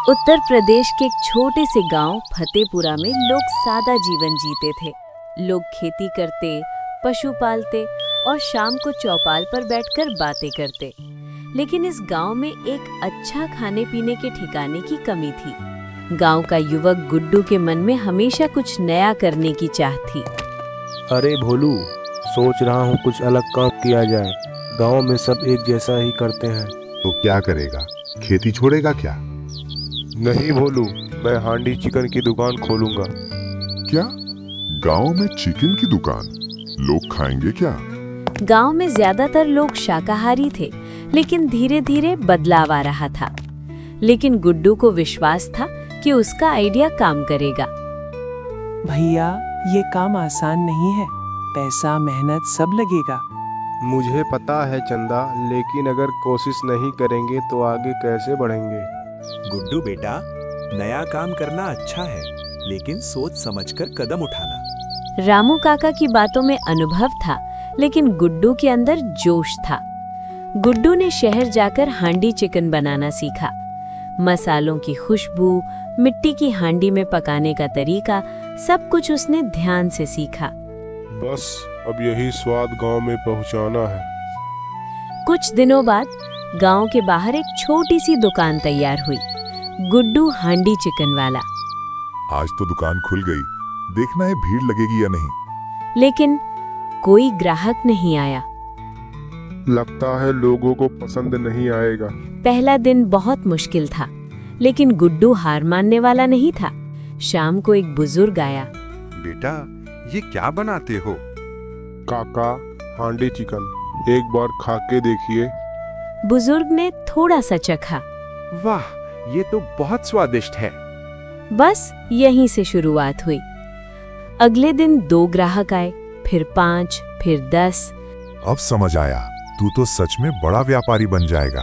उत्तर प्रदेश के एक छोटे से गांव फतेहपुरा में लोग सादा जीवन जीते थे। लोग खेती करते, पशु पालते और शाम को चौपाल पर बैठकर बातें करते। लेकिन इस गांव में एक अच्छा खाने पीने के ठिकाने की कमी थी। गांव का युवक गुड्डू के मन में हमेशा कुछ नया करने की चाह थी। अरे भोलू, सोच रहा हूँ कुछ अलग काम किया जाए। गांव में सब एक जैसा ही करते हैं। तो क्या करेगा? खेती छोड़ेगा क्या? नहीं भोलू, मैं हांडी चिकन की दुकान खोलूंगा। क्या? गांव में चिकन की दुकान? लोग खाएंगे क्या? गांव में ज्यादातर लोग शाकाहारी थे, लेकिन धीरे धीरे बदलाव आ रहा था। लेकिन गुड्डू को विश्वास था कि उसका आइडिया काम करेगा। भैया, ये काम आसान नहीं है। पैसा, मेहनत सब लगेगा। मुझे पता है चंदा, लेकिन अगर कोशिश नहीं करेंगे तो आगे कैसे बढ़ेंगे? गुड्डू बेटा, नया काम करना अच्छा है, लेकिन सोच समझकर कदम उठाना। रामू काका की बातों में अनुभव था, लेकिन गुड्डू के अंदर जोश था। गुड्डू ने शहर जाकर हांडी चिकन बनाना सीखा। मसालों की खुशबू, मिट्टी की हांडी में पकाने का तरीका, सब कुछ उसने ध्यान से सीखा। बस अब यही स्वाद गांव में पहुंचाना है। कुछ दिनों बाद गांव के बाहर एक छोटी सी दुकान तैयार हुई। गुड्डू हांडी चिकन वाला। आज तो दुकान खुल गई। देखना है भीड़ लगेगी या नहीं। लेकिन कोई ग्राहक नहीं आया। लगता है लोगों को पसंद नहीं आएगा। पहला दिन बहुत मुश्किल था, लेकिन गुड्डू हार मानने वाला नहीं था। शाम को एक बुजुर्ग आया। बेटा, ये क्या बनाते हो? काका, हांडी चिकन, एक बार खा के देखिए। बुजुर्ग ने थोड़ा सा चखा। वाह, ये तो बहुत स्वादिष्ट है। बस यहीं से शुरुआत हुई। अगले दिन 2 ग्राहक आए, फिर 5, फिर 10। अब समझ आया, तू तो सच में बड़ा व्यापारी बन जाएगा।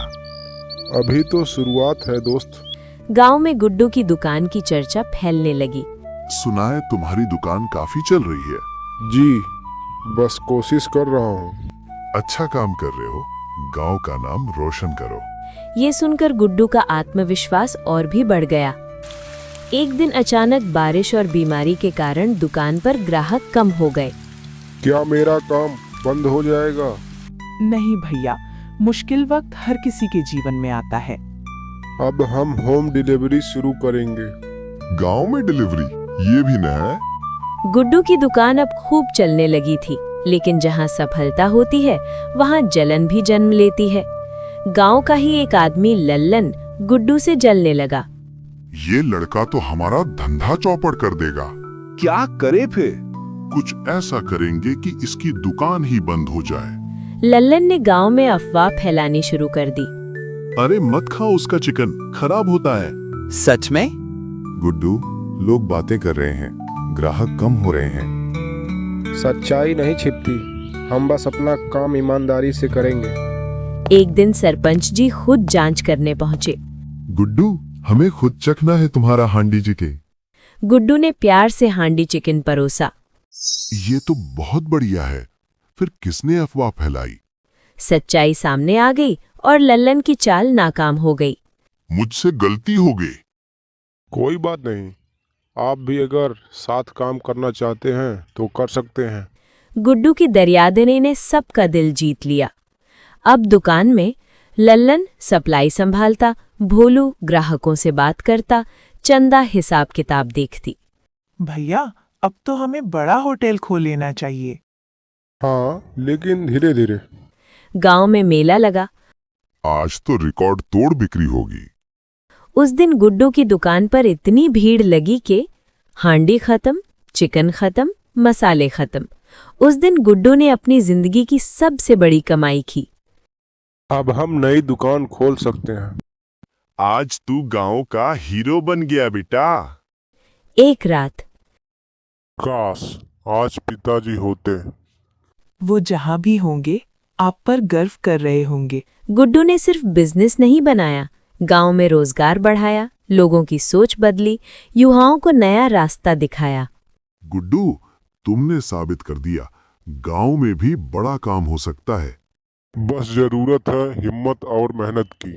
अभी तो शुरुआत है दोस्त। गांव में गुड्डू की दुकान की चर्चा फैलने लगी। सुना है तुम्हारी दुकान काफी चल रही है। जी, बस कोशिश कर रहा हूँ। अच्छा काम कर रहे हो। गांव का नाम रोशन करो। ये सुनकर गुड्डू का आत्मविश्वास और भी बढ़ गया। एक दिन अचानक बारिश और बीमारी के कारण दुकान पर ग्राहक कम हो गए। क्या मेरा काम बंद हो जाएगा? नहीं भैया, मुश्किल वक्त हर किसी के जीवन में आता है। अब हम होम डिलीवरी शुरू करेंगे। गांव में डिलीवरी, ये भी नया है। गुड्डू की दुकान अब खूब चलने लगी थी, लेकिन जहाँ सफलता होती है, वहाँ जलन भी जन्म लेती है। गांव का ही एक आदमी लल्लन गुड्डू से जलने लगा। ये लड़का तो हमारा धंधा चौपट कर देगा। क्या करे फिर? कुछ ऐसा करेंगे कि इसकी दुकान ही बंद हो जाए। लल्लन ने गांव में अफवाह फैलानी शुरू कर दी। अरे मत खाओ उसका चिकन, खराब होता है। सच में? गुड्डू, लोग बातें कर रहे हैं, ग्राहक कम हो रहे हैं। सच्चाई नहीं छिपती। हम बस अपना काम ईमानदारी से करेंगे। एक दिन सरपंच जी खुद जांच करने पहुंचे। गुड्डू, हमें खुद चखना है तुम्हारा हांडी चिकन। गुड्डू ने प्यार से हांडी चिकन परोसा। ये तो बहुत बढ़िया है। फिर किसने अफवाह फैलाई? सच्चाई सामने आ गई और लल्लन की चाल नाकाम हो गई। मुझसे गलती हो गई। कोई बात नहीं, आप भी अगर साथ काम करना चाहते हैं तो कर सकते हैं। गुड्डू की दरियादिली ने सबका दिल जीत लिया। अब दुकान में लल्लन सप्लाई संभालता, भोलू ग्राहकों से बात करता, चंदा हिसाब किताब देखती। भैया, अब तो हमें बड़ा होटल खोल लेना चाहिए। हाँ, लेकिन धीरे धीरे। गांव में मेला लगा। आज तो रिकॉर्ड तोड़ बिक्री होगी। उस दिन गुड्डू की दुकान पर इतनी भीड़ लगी कि हांडी खत्म, चिकन खत्म, मसाले खत्म। उस दिन गुड्डू ने अपनी जिंदगी की सबसे बड़ी कमाई की। अब हम नई दुकान खोल सकते हैं। आज तू गांव का हीरो बन गया बेटा। एक रात काश आज पिताजी होते। वो जहाँ भी होंगे, आप पर गर्व कर रहे होंगे। गुड्डू ने सिर्फ बिजनेस नहीं बनाया, गांव में रोजगार बढ़ाया, लोगों की सोच बदली, युवाओं को नया रास्ता दिखाया। गुड्डू, तुमने साबित कर दिया, गांव में भी बड़ा काम हो सकता है। बस जरूरत है हिम्मत और मेहनत की।